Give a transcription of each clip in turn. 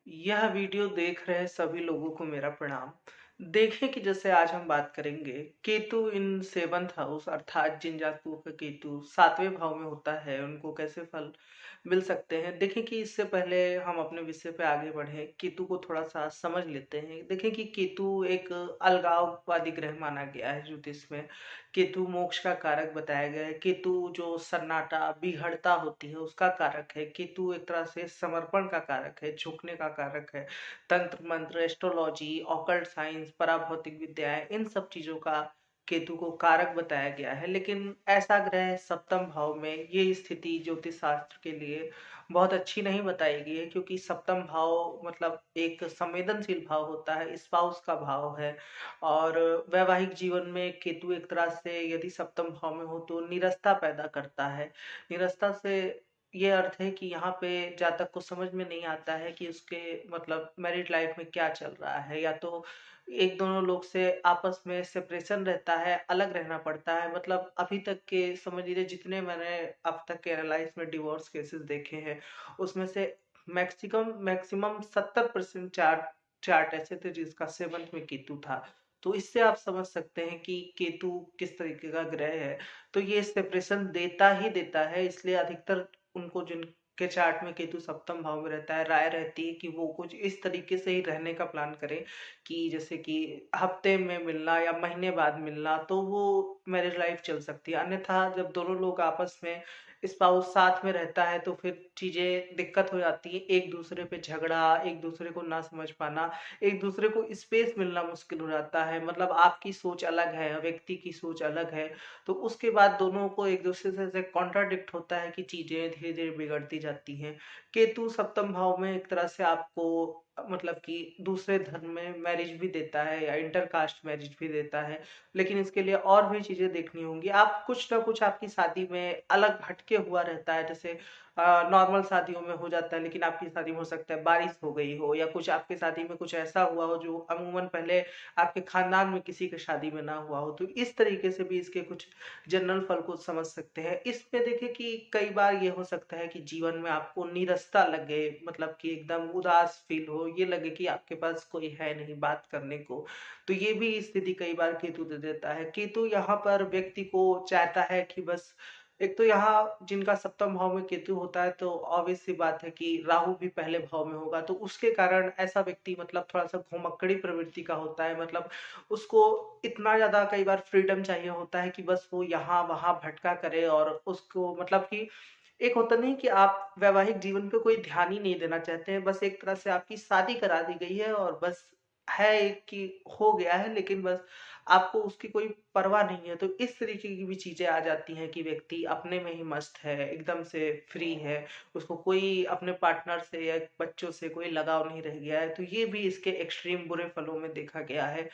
यह वीडियो देख रहे सभी लोगों को मेरा प्रणाम। देखें कि जैसे आज हम बात करेंगे केतु इन सेवंथ हाउस अर्थात जिन जातकों का केतु सातवें भाव में होता है उनको कैसे फल मिल सकते हैं। देखें कि इससे पहले हम अपने विषय पे आगे बढ़े केतु को थोड़ा सा समझ लेते हैं। देखें कि केतु एक अलगाववादी ग्रह माना गया है ज्योतिष में। केतु मोक्ष का कारक बताया गया है। केतु जो सन्नाटा विहड़ता होती है उसका कारक है। केतु एक तरह से समर्पण का कारक है, झुकने का कारक है। तंत्र मंत्र, एस्ट्रोलॉजी, ऑकल्ट साइंस, पराभौतिक विद्याएं, इन सब चीजों का केतु को कारक बताया गया है। लेकिन ऐसा ग्रह सप्तम भाव में ये स्थिति ज्योतिष शास्त्र के लिए बहुत अच्छी नहीं बताई गई है, क्योंकि सप्तम भाव मतलब एक संवेदनशील भाव होता है, स्पाउस का भाव है। और वैवाहिक जीवन में केतु एक तरह से यदि सप्तम भाव में हो तो निरस्ता पैदा करता है। निरस्ता से ये अर्थ है कि यहाँ पे जातक को समझ में नहीं आता है कि उसके मतलब मैरिड लाइफ में क्या चल रहा है। या तो एक दोनों लोग से आपस में सेपरेशन रहता है, अलग रहना पड़ता है। मतलब अभी तक के समझ लीजिए जितने मैंने अब तक के एनालाइज में डिवोर्स केसेस देखे हैं उसमें से मैक्सिमम मैक्सिमम 70% चार्ट चार्ट ऐसे थे जिसका सेवंथ में केतु था। तो इससे आप समझ सकते हैं कि केतु किस तरीके का ग्रह है। तो ये सेपरेशन देता ही देता है, इसलिए अधिकतर उनको जिनके चार्ट में केतु सप्तम भाव में रहता है राय रहती है कि वो कुछ इस तरीके से ही रहने का प्लान करें कि जैसे कि हफ्ते में मिलना या महीने बाद मिलना, तो वो मैरिज लाइफ चल सकती है। अन्यथा जब दोनों लोग आपस में स्पाउस साथ में रहता है तो फिर चीजें दिक्कत हो जाती है। एक दूसरे पे झगड़ा, एक दूसरे को ना समझ पाना, एक दूसरे को स्पेस मिलना मुश्किल हो जाता है। मतलब आपकी सोच अलग है, व्यक्ति की सोच अलग है, तो उसके बाद दोनों को एक दूसरे से कॉन्ट्राडिक्ट होता है कि चीजें धीरे धीरे बिगड़ती जाती हैं। केतु सप्तम भाव में एक तरह से आपको मतलब कि दूसरे धर्म में मैरिज भी देता है या इंटरकास्ट मैरिज भी देता है। लेकिन इसके लिए और भी चीजें देखनी होंगी। आप कुछ ना कुछ आपकी शादी में अलग हटके हुआ रहता है। जैसे नॉर्मल शादियों में हो जाता है, लेकिन आपकी शादी में हो सकता है बारिश हो गई हो, या कुछ आपकी शादी में कुछ ऐसा हुआ हो जो अमूमन पहले आपके खानदान में किसी के शादी में ना हुआ हो। तो इस तरीके से भी इसके कुछ जनरल फल को समझ सकते हैं। इसमें देखिए कि कई बार ये हो सकता है कि जीवन में आपको नीरसता लगे, मतलब कि एकदम उदास फील हो, ये लगे कि आपके पास कोई है नहीं बात करने को। तो ये भी स्थिति कई बार केतु दे देता है। केतु यहाँ पर व्यक्ति को चाहता है कि बस एक तो यहाँ जिनका सप्तम भाव में केतु होता है तो ऑब्वियस सी बात है कि राहु भी पहले भाव में होगा, तो उसके कारण ऐसा व्यक्ति मतलब थोड़ा सा घुमक्कड़ी प्रवृत्ति का होता है। मतलब उसको इतना ज्यादा कई बार फ्रीडम चाहिए होता है कि बस वो यहाँ वहां भटका करे, और उसको मतलब कि एक होता नहीं कि आप वैवाहिक जीवन पे कोई ध्यान ही नहीं देना चाहते हैं। बस एक तरह से आपकी शादी करा दी गई है और बस है एक कि हो गया है, लेकिन बस आपको उसकी कोई परवाह नहीं है। तो इस तरीके की भी चीजें आ जाती हैं कि व्यक्ति अपने में ही मस्त है, एकदम से फ्री है, उसको कोई अपने पार्टनर से या बच्चों से कोई लगाव नहीं रह गया है। तो ये भी इसके एक्सट्रीम बुरे फलों में देखा गया है।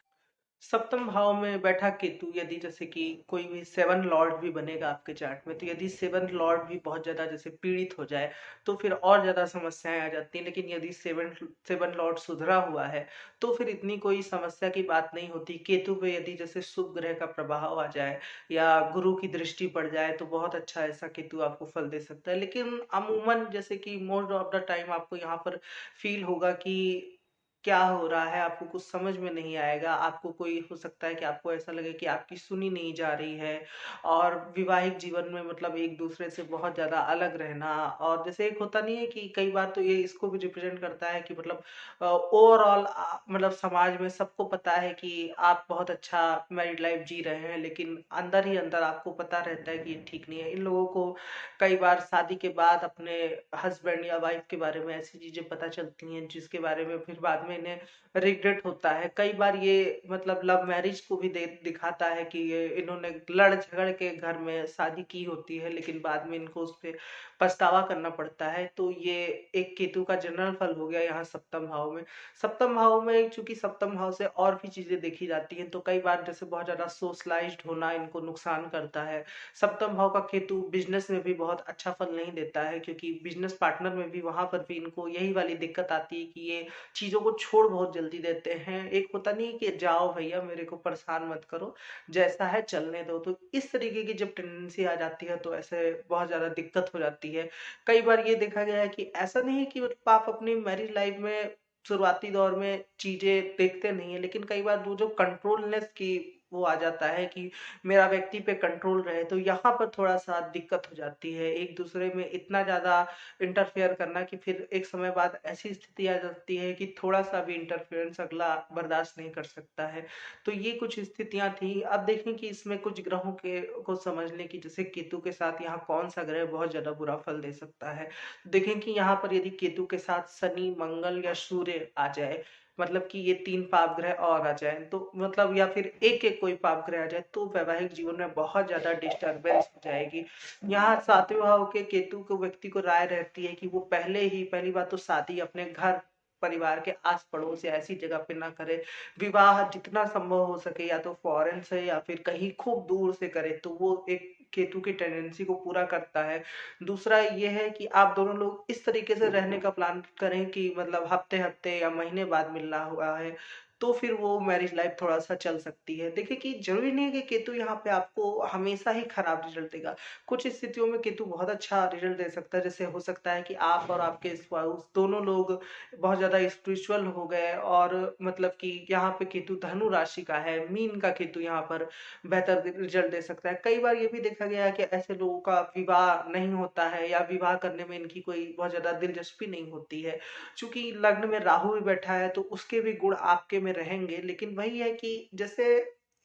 सप्तम भाव में बैठा केतु यदि जैसे कि कोई भी सेवन लॉर्ड भी बनेगा आपके चार्ट में, तो यदि सेवन लॉर्ड भी बहुत ज्यादा जैसे पीड़ित हो जाए तो फिर और ज्यादा समस्याएं आ जाती हैं। लेकिन यदि सेवन सेवन लॉर्ड सुधरा हुआ है तो फिर इतनी कोई समस्या की बात नहीं होती। केतु पे यदि जैसे शुभ ग्रह का प्रभाव आ जाए या गुरु की दृष्टि पड़ जाए तो बहुत अच्छा ऐसा केतु आपको फल दे सकता है। लेकिन अमूमन जैसे कि मोस्ट ऑफ द टाइम आपको यहाँ पर फील होगा कि क्या हो रहा है, आपको कुछ समझ में नहीं आएगा। आपको कोई हो सकता है कि आपको ऐसा लगे कि आपकी सुनी नहीं जा रही है। और विवाहिक जीवन में मतलब एक दूसरे से बहुत ज्यादा अलग रहना, और जैसे एक होता नहीं है कि कई बार तो ये इसको भी रिप्रेजेंट करता है कि मतलब ओवरऑल मतलब समाज में सबको पता है कि आप बहुत अच्छा मैरिड लाइफ जी रहे हैं, लेकिन अंदर ही अंदर आपको पता रहता है कि ये ठीक नहीं है। इन लोगों को कई बार शादी के बाद अपने हस्बैंड या वाइफ के बारे में ऐसी चीजें पता चलती हैं जिसके बारे में फिर बाद में इन्हें रिग्रेट होता है। कई बार ये मतलब लव मैरिज को भी दिखाता है कि ये इन्होंने लड़ झगड़ के घर में शादी की होती है, लेकिन बाद में इनको उस पे पछतावा करना पड़ता है। तो ये एक केतु का जनरल फल हो गया यहाँ सप्तम भाव में। सप्तम भाव में चूंकि सप्तम भाव से और भी चीजें देखी जाती हैं, तो कई बार जैसे बहुत ज्यादा सोशलाइज्ड होना इनको नुकसान करता है। सप्तम भाव का केतु बिजनेस में भी बहुत अच्छा फल नहीं देता है, क्योंकि बिजनेस पार्टनर में भी वहां पर भी इनको यही वाली दिक्कत आती है कि ये चीजों को छोड़ बहुत जल्दी देते हैं। एक होता नहीं कि जाओ भैया मेरे को परेशान मत करो, जैसा है चलने दो। तो इस तरीके की जब टेंडेंसी आ जाती है तो ऐसे बहुत ज़्यादा दिक्कत हो जाती है। कई बार ये देखा गया है कि ऐसा नहीं है कि मतलब आप अपनी मैरिज लाइफ में शुरुआती दौर में चीज़ें देखते नहीं है, लेकिन कई बार वो जो कंट्रोलनेस की वो आ जाता है कि मेरा व्यक्ति पे कंट्रोल रहे, तो यहाँ पर थोड़ा-सा दिक्कत हो जाती है। एक-दूसरे में इतना ज़्यादा इंटरफेयर करना कि फिर एक समय बाद ऐसी स्थिति आ जाती है कि थोड़ा-सा भी इंटरफेरेंस अगला बर्दाश्त नहीं कर सकता है। तो ये कुछ स्थितियाँ थी। अब देखें कि इसमें कुछ ग्रहों के को समझ लें कि जैसे केतु के साथ यहाँ कौन-सा ग्रह बहुत ज़्यादा बुरा फल दे सकता है। देखें कि यहाँ पर यदि केतु के साथ शनि, मंगल या सूर्य आ जाए, मतलब कि ये 3 पाप ग्रह और आ जाएँ, तो मतलब या फिर एक-एक कोई पाप ग्रह आ जाए, तो वैवाहिक जीवन में बहुत ज़्यादा डिस्टर्बेंस हो जाएगी। यहाँ 7वें भाव के केतु को व्यक्ति को राय रहती है कि वो पहले ही पहली बात तो शादी अपने घर परिवार के आस-पड़ोस या ऐसी जगह पे ना करे। विवाह जितना संभव हो सके या तो फ़ॉरेन से या फिर कहीं खूब दूर से करे, तो वो एक केतु की टेंडेंसी को पूरा करता है। दूसरा ये है कि आप दोनों लोग इस तरीके से रहने का प्लान करें कि मतलब हफ्ते-हफ्ते या महीने बाद मिलना हुआ है, तो फिर वो मैरिज लाइफ थोड़ा-सा चल सकती है। देखिए कि ज़रूरी नहीं है कि केतु यहाँ पे आपको हमेशा ही खराब रिज़ल्ट देगा। कुछ स्थितियों में केतु बहुत अच्छा रिज़ल्ट दे सकता है, जैसे हो सकता है कि आप और आपके स्पाउस दोनों लोग बहुत ज़्यादा स्पिरिचुअल हो गए और मतलब कि यहाँ पे केतु धनु राशि का है, मीन का केतु यहाँ पर बेहतर रिजल्ट दे सकता है। कई बार ये भी देखा गया है कि ऐसे लोगों का विवाह नहीं होता है या विवाह करने में इनकी कोई बहुत ज़्यादा दिलचस्पी नहीं होती है। चूँकि लग्न में राहु भी बैठा है तो उसके भी गुण आपके में रहेंगे, लेकिन वही है कि जैसे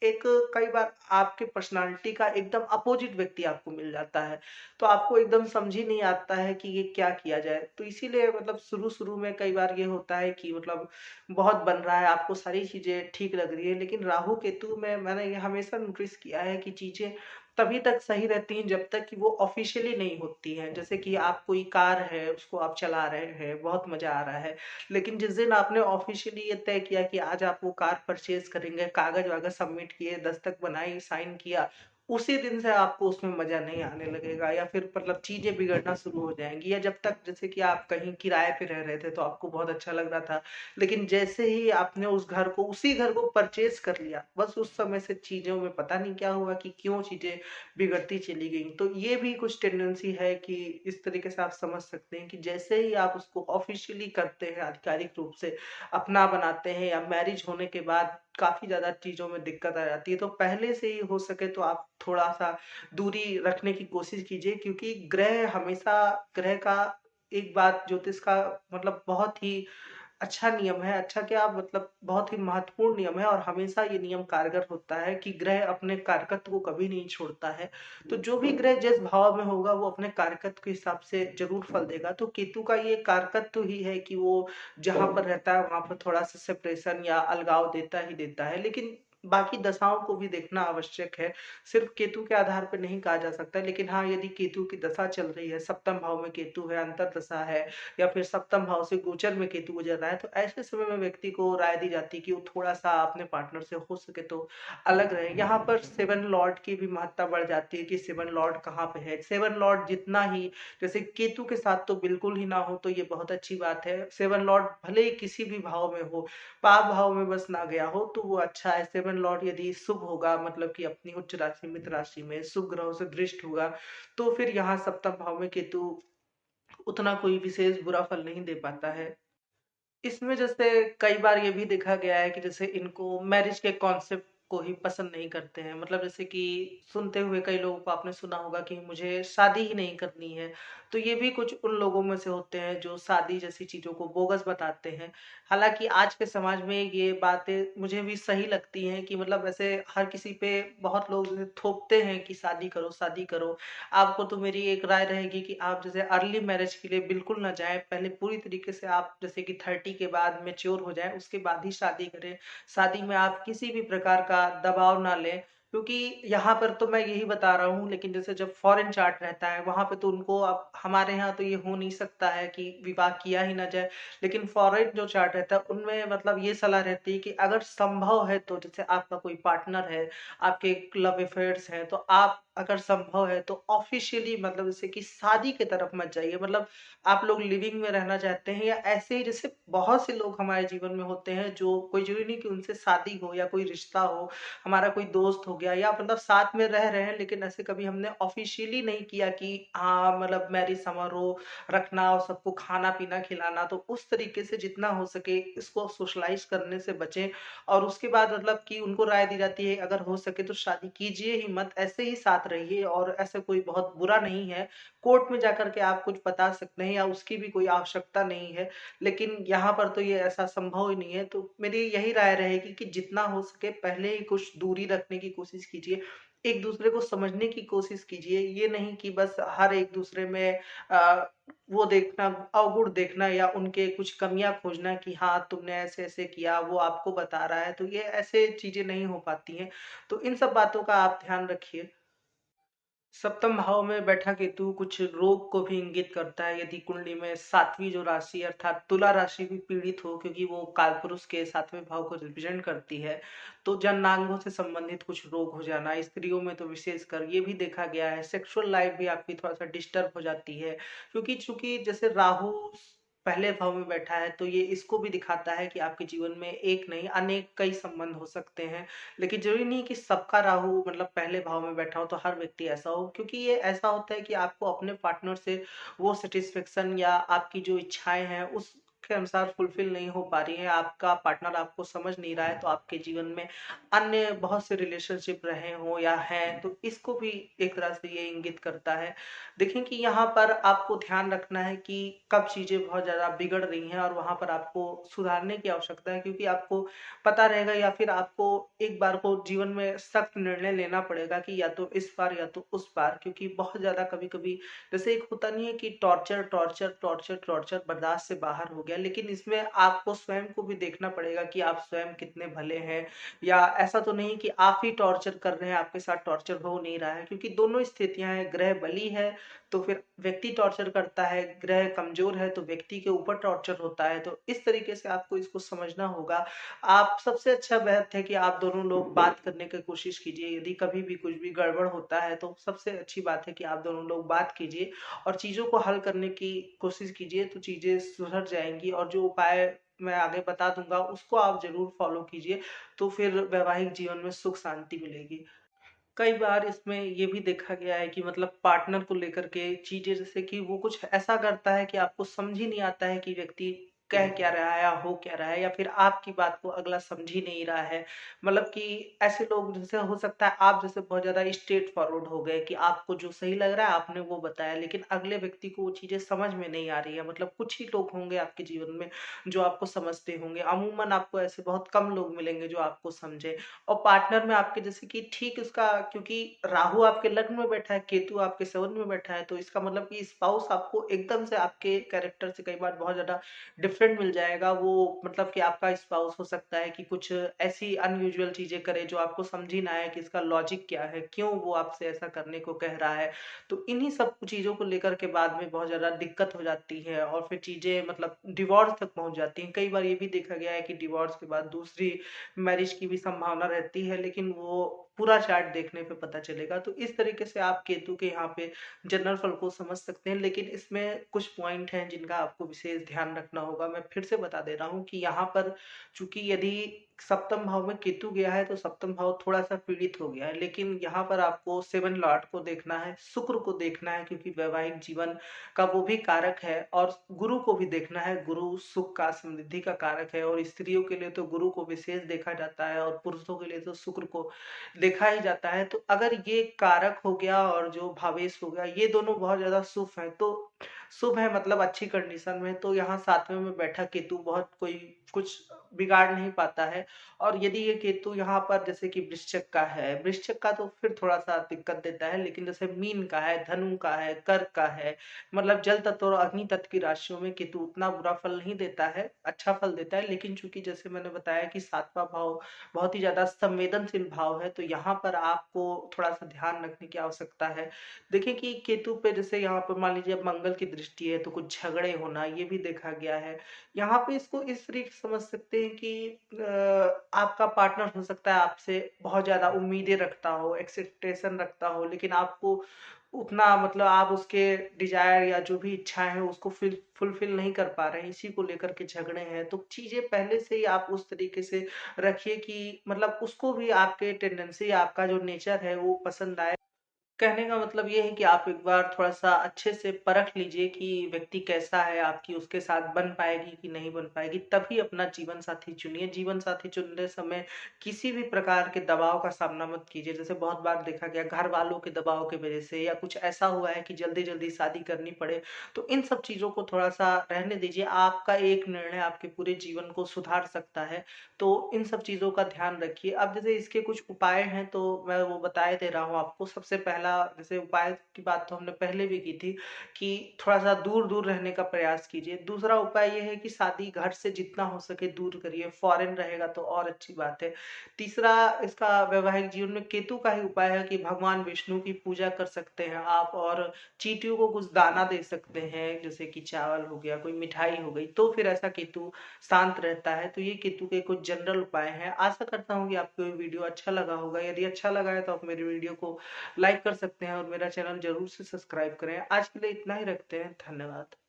एक कई बार आपके पर्सनैलिटी का एकदम अपोज़िट व्यक्ति आपको मिल जाता है, तो आपको एकदम समझ ही नहीं आता है कि ये क्या किया जाए। तो इसीलिए मतलब शुरू-शुरू में कई बार ये होता है कि मतलब बहुत बन रहा है, आपको सारी चीज़ें ठीक लग रही है, लेकिन राहु केतु में मैंने ये हमेशा नोटिस किया है कि चीज़ें तभी तक सही रहती हैं जब तक कि वो ऑफ़िशियली नहीं होती हैं। जैसे कि आप कोई कार है, उसको आप चला रहे हैं, बहुत मज़ा आ रहा है, लेकिन जिस दिन आपने ऑफ़िशियली ये तय किया कि आज आप वो कार परचेज़ करेंगे, कागज़-वागज़ सबमिट किए, दस्तक बनाई, साइन किया, उसी दिन से आपको उसमें मज़ा नहीं आने लगेगा या फिर मतलब चीज़ें बिगड़ना शुरू हो जाएँगी। या जब तक जैसे कि आप कहीं किराए पे रह रहे थे तो आपको बहुत अच्छा लग रहा था, लेकिन जैसे ही आपने उसी घर को परचेज़ कर लिया, बस उस समय से चीज़ों में पता नहीं क्या हुआ कि क्यों चीज़ें बिगड़ती चली गईं। तो ये भी कुछ टेंडेंसी है कि इस तरीके से आप समझ सकते हैं कि जैसे ही आप उसको ऑफ़िशियली करते हैं, आधिकारिक रूप से अपना बनाते हैं या मैरिज होने के बाद काफ़ी ज़्यादा चीज़ों में दिक्कत आ जाती है। तो पहले से ही हो सके तो आप थोड़ा-सा दूरी रखने की कोशिश कीजिए, क्योंकि ग्रह का एक बात ज्योतिष का मतलब बहुत ही अच्छा नियम है, अच्छा क्या मतलब बहुत ही महत्वपूर्ण नियम है और हमेशा ये नियम कारगर होता है कि ग्रह अपने कारकत्व को कभी नहीं छोड़ता है। तो जो भी ग्रह जिस भाव में होगा वो अपने कारकत्व के हिसाब से ज़रूर फल देगा। तो केतु का ये कारकत्व ही है कि वो जहाँ पर रहता है वहाँ पर थोड़ा-सा सेपरेशन या अलगाव देता ही देता है। लेकिन बाकी दशाओं को भी देखना आवश्यक है। सिर्फ़ केतु के आधार पे नहीं कहा जा सकता, लेकिन हाँ, यदि केतु की दशा चल रही है, सप्तम भाव में केतु है, अंतर्दशा है या फिर सप्तम भाव से गोचर में केतु गुजर रहा है, तो ऐसे समय में व्यक्ति को राय दी जाती है कि वो थोड़ा-सा अपने पार्टनर से हो सके तो अलग रहे। यहाँ पर 7 लॉर्ड की भी महत्ता बढ़ जाती है कि 7 लॉर्ड कहाँ पे है। 7 लॉर्ड जितना ही जैसे केतु के साथ तो बिल्कुल ही ना हो तो ये बहुत अच्छी बात है। 7 लॉर्ड भले ही किसी भी भाव में हो, पाप भाव में बस ना गया हो तो वो अच्छा है। 7 लॉर्ड यदि शुभ होगा, मतलब कि अपनी उच्च राशि मित्र राशि में शुभ ग्रहों से दृष्ट होगा, तो फिर यहाँ सप्तम भाव में केतु उतना कोई विशेष बुरा फल नहीं दे पाता है। इसमें जैसे कई बार ये भी देखा गया है कि जैसे इनको मैरिज के कॉन्सेप्ट को ही पसंद नहीं करते हैं। मतलब जैसे कि सुनते हुए कई लोगों को आपने सुना होगा कि मुझे शादी ही नहीं करनी है। तो ये भी कुछ उन लोगों में से होते हैं जो शादी जैसी चीज़ों को बोगस बताते हैं। हालाँकि आज के समाज में ये बातें मुझे भी सही लगती हैं कि मतलब वैसे हर किसी पे बहुत लोग जैसे थोपते हैं कि शादी करो, शादी करो। आपको तो मेरी एक राय रहेगी कि आप जैसे अर्ली मैरिज के लिए बिल्कुल ना जाएँ। पहले पूरी तरीके से आप जैसे कि 30 के बाद मैच्योर हो जाएँ, उसके बाद ही शादी करें। शादी में आप किसी भी प्रकार का दबाव ना लें, क्योंकि यहाँ पर तो मैं यही बता रहा हूँ, लेकिन जैसे जब फॉरेन चार्ट रहता है, वहाँ पे तो उनको अब हमारे यहाँ तो ये हो नहीं सकता है कि विवाह किया ही ना जाए। लेकिन फॉरेन जो चार्ट रहता है, उनमें मतलब ये सलाह रहती है कि अगर संभव है तो जैसे आपका कोई पार्टनर है, आपके लव अफेयर्स हैं, तो आप अगर संभव है तो ऑफिशियली मतलब जैसे कि शादी की तरफ मत जाइए। मतलब आप लोग लिविंग में रहना चाहते हैं या ऐसे ही जैसे बहुत से लोग हमारे जीवन में होते हैं जो कोई जरूरी नहीं कि उनसे शादी हो या कोई रिश्ता हो, हमारा कोई दोस्त हो गया या मतलब साथ में रह रहे हैं, लेकिन ऐसे कभी हमने ऑफिशियली नहीं किया कि हाँ मतलब मैरिज समारोह रखना और सबको खाना पीना खिलाना। तो उस तरीके से जितना हो सके इसको सोशलाइज करने से बचें। और उसके बाद मतलब कि उनको राय दी जाती है अगर हो सके तो शादी कीजिए ही मत, ऐसे ही साथ रहिए और ऐसा कोई बहुत बुरा नहीं है। कोर्ट में जाकर के आप कुछ बता सकते हैं या उसकी भी कोई आवश्यकता नहीं है, लेकिन यहाँ पर तो ये ऐसा संभव ही नहीं है। तो मेरी यही राय रहेगी कि जितना हो सके पहले ही कुछ दूरी रखने की कोशिश कीजिए, एक दूसरे को समझने की कोशिश कीजिए। ये नहीं कि बस हर एक दूसरे में वो देखना, अवगुण देखना या उनके कुछ कमियां खोजना कि हाँ तुमने ऐसे ऐसे किया, वो आपको बता रहा है, तो ये ऐसे चीजें नहीं हो पाती हैं। तो इन सब बातों का आप ध्यान रखिए। सप्तम भाव में बैठा केतु कुछ रोग को भी इंगित करता है। यदि कुंडली में सातवीं जो राशि अर्थात तुला राशि भी पीड़ित हो, क्योंकि वो कालपुरुष के सातवें भाव को रिप्रेजेंट करती है, तो जननांगों से संबंधित कुछ रोग हो जाना, स्त्रियों में तो विशेषकर ये भी देखा गया है। सेक्सुअल लाइफ भी आपकी थोड़ा सा डिस्टर्ब हो जाती है, क्योंकि चूंकि जैसे राहु पहले भाव में बैठा है तो ये इसको भी दिखाता है कि आपके जीवन में एक नहीं अनेक कई संबंध हो सकते हैं। लेकिन जरूरी नहीं कि सबका राहु मतलब पहले भाव में बैठा हो तो हर व्यक्ति ऐसा हो, क्योंकि ये ऐसा होता है कि आपको अपने पार्टनर से वो सेटिस्फेक्शन या आपकी जो इच्छाएं हैं उस के अनुसार फुलफिल नहीं हो पा रही है, आपका पार्टनर आपको समझ नहीं रहा है, तो आपके जीवन में अन्य बहुत से रिलेशनशिप रहे हो या हैं, तो इसको भी एक तरह से ये इंगित करता है। देखें कि यहाँ पर आपको ध्यान रखना है कि कब चीजें बहुत ज्यादा बिगड़ रही हैं और वहां पर आपको सुधारने की आवश्यकता है, क्योंकि आपको पता रहेगा या फिर आपको एक बार को जीवन में सख्त निर्णय लेना पड़ेगा कि या तो इस पार या तो उस पार, क्योंकि बहुत ज्यादा कभी कभी जैसे एक होता नहीं है कि टॉर्चर टॉर्चर टॉर्चर टॉर्चर बर्दाश्त से बाहर हो गया, लेकिन इसमें आपको स्वयं को भी देखना पड़ेगा कि आप स्वयं कितने भले हैं। या ऐसा तो नहीं कि आप ही टॉर्चर कर रहे हैं, आपके साथ टॉर्चर हो नहीं रहा है, क्योंकि दोनों स्थितियां हैं। ग्रह बली है तो फिर व्यक्ति टॉर्चर करता है, ग्रह कमजोर है तो व्यक्ति के ऊपर टॉर्चर होता है। तो इस तरीके से आपको इसको समझना होगा। आप सबसे अच्छा बेहतर है कि आप दोनों लोग बात करने की कोशिश कीजिए। यदि कभी भी कुछ भी गड़बड़ होता है तो सबसे अच्छी बात है कि आप दोनों लोग बात कीजिए और चीजों को हल करने की कोशिश कीजिए, तो चीजें सुधर जाएंगी। और जो उपाय मैं आगे बता दूंगा उसको आप जरूर फॉलो कीजिए, तो फिर वैवाहिक जीवन में सुख शांति मिलेगी। कई बार इसमें ये भी देखा गया है कि मतलब पार्टनर को लेकर के चीजें जैसे कि वो कुछ ऐसा करता है कि आपको समझ ही नहीं आता है कि व्यक्ति कह क्या रहा है या हो क्या रहा है, या फिर आपकी बात को अगला समझ ही नहीं रहा है। मतलब कि ऐसे लोग जैसे हो सकता है आप जैसे बहुत ज्यादा स्ट्रेट फॉरवर्ड हो गए कि आपको जो सही लग रहा है आपने वो बताया, लेकिन अगले व्यक्ति को वो चीजें समझ में नहीं आ रही है। मतलब कुछ ही लोग होंगे आपके जीवन में जो आपको समझते होंगे, अमूमन आपको ऐसे बहुत कम लोग मिलेंगे जो आपको समझे। और पार्टनर में आपके जैसे कि ठीक उसका, क्योंकि राहु आपके लग्न में बैठा है, केतु आपके सेवन में बैठा है, तो इसका मतलब कि स्पाउस आपको एकदम से आपके कैरेक्टर से कई बार बहुत ज्यादा डिफरेंट मिल जाएगा। वो मतलब कि आपका स्पाउस हो सकता है कि कुछ ऐसी अनयूजुअल चीजें करे जो आपको समझ ही ना आए कि इसका लॉजिक क्या है, क्यों वो आपसे ऐसा करने को कह रहा है। तो इन्हीं सब चीजों को लेकर के बाद में बहुत ज्यादा दिक्कत हो जाती है और फिर चीजें मतलब डिवोर्स तक पहुंच जाती हैं। कई बार ये भी देखा गया है कि डिवोर्स के बाद दूसरी मैरिज की भी संभावना रहती है, लेकिन वो पूरा चार्ट देखने पे पता चलेगा। तो इस तरीके से आप केतु के यहाँ पे जनरल फल को समझ सकते हैं, लेकिन इसमें कुछ पॉइंट हैं जिनका आपको विशेष ध्यान रखना होगा। मैं फिर से बता दे रहा हूँ कि यहाँ पर चूंकि यदि सप्तम भाव में केतु गया है तो सप्तम भाव थोड़ा सा पीड़ित हो गया है, लेकिन यहाँ पर आपको सेवन लॉर्ड को देखना है, शुक्र को देखना है, क्योंकि वैवाहिक जीवन का वो भी कारक है। और गुरु को भी देखना है, गुरु सुख का समृद्धि का कारक है, और स्त्रियों के लिए तो गुरु को विशेष देखा जाता है और पुरुषों के लिए तो शुक्र को देखा ही जाता है। तो अगर ये कारक हो गया और जो भावेश हो गया, ये दोनों बहुत ज्यादा शुभ है, तो शुभ है मतलब अच्छी कंडीशन में, तो यहाँ सातवें में बैठा केतु बहुत कोई कुछ बिगाड़ नहीं पाता है। और यदि ये केतु यहाँ पर जैसे कि वृश्चिक का है, वृश्चिक का तो फिर थोड़ा सा दिक्कत देता है, लेकिन जैसे मीन का है, धनु का है, कर्क का है, मतलब जल तत्व और अग्नि तत्व की राशियों में केतु उतना बुरा फल नहीं देता है, अच्छा फल देता है। लेकिन चूंकि जैसे मैंने बताया कि सातवां भाव बहुत ही ज्यादा संवेदनशील भाव है, तो यहाँ पर आपको थोड़ा सा ध्यान रखने की आवश्यकता है। देखिए कि केतु पे जैसे यहाँ पर मान लीजिए मंगल मंगल की दृष्टि है तो कुछ झगड़े होना ये भी देखा गया है। यहाँ पे इसको इस तरीके से समझ सकते हैं कि आपका पार्टनर हो सकता है आपसे बहुत ज़्यादा उम्मीदें रखता हो, एक्सपेक्टेशन रखता हो, लेकिन आपको उतना मतलब आप उसके डिज़ायर या जो भी इच्छाएँ हैं उसको फुलफ़िल नहीं कर पा रहे हैं, इसी को लेकर के झगड़े हैं। तो चीज़ें पहले से ही आप उस तरीके से रखिए कि मतलब उसको भी आपके टेंडेंसी, आपका जो नेचर है वो पसंद आए। कहने का मतलब ये है कि आप एक बार थोड़ा-सा अच्छे से परख लीजिए कि व्यक्ति कैसा है, आपकी उसके साथ बन पाएगी कि नहीं बन पाएगी, तभी अपना जीवन साथी चुनिए। जीवन साथी चुनते समय किसी भी प्रकार के दबाव का सामना मत कीजिए। जैसे बहुत बार देखा गया घर वालों के दबाव की वजह से या कुछ ऐसा हुआ है कि जल्दी-जल्दी शादी करनी पड़े, तो इन सब चीज़ों को थोड़ा-सा रहने दीजिए। आपका एक निर्णय आपके पूरे जीवन को सुधार सकता है, तो इन सब चीज़ों का ध्यान रखिए। अब जैसे इसके कुछ उपाय हैं तो मैं वो बताए दे रहा हूँ आपको। सबसे पहला जैसे उपाय की बात तो हमने पहले भी की थी कि थोड़ा-सा दूर-दूर रहने का प्रयास कीजिए। दूसरा उपाय ये है कि शादी घर से जितना हो सके दूर करिए, फ़ॉरेन रहेगा तो और अच्छी बात है। तीसरा इसका वैवाहिक जीवन में केतु का ही उपाय है कि भगवान विष्णु की पूजा कर सकते हैं आप और चींटियों को कुछ दाना दे सकते हैं, जैसे कि चावल हो गया, कोई मिठाई हो गई, तो फिर ऐसा केतु शांत रहता है। तो ये केतु के कुछ जनरल उपाय हैं। आशा करता हूँ कि आपको ये वीडियो अच्छा लगा होगा। यदि अच्छा लगा है तो आप मेरे वीडियो को लाइक कर सकते हैं और मेरा चैनल ज़रूर से सब्सक्राइब करें। आज के लिए इतना ही रखते हैं। धन्यवाद।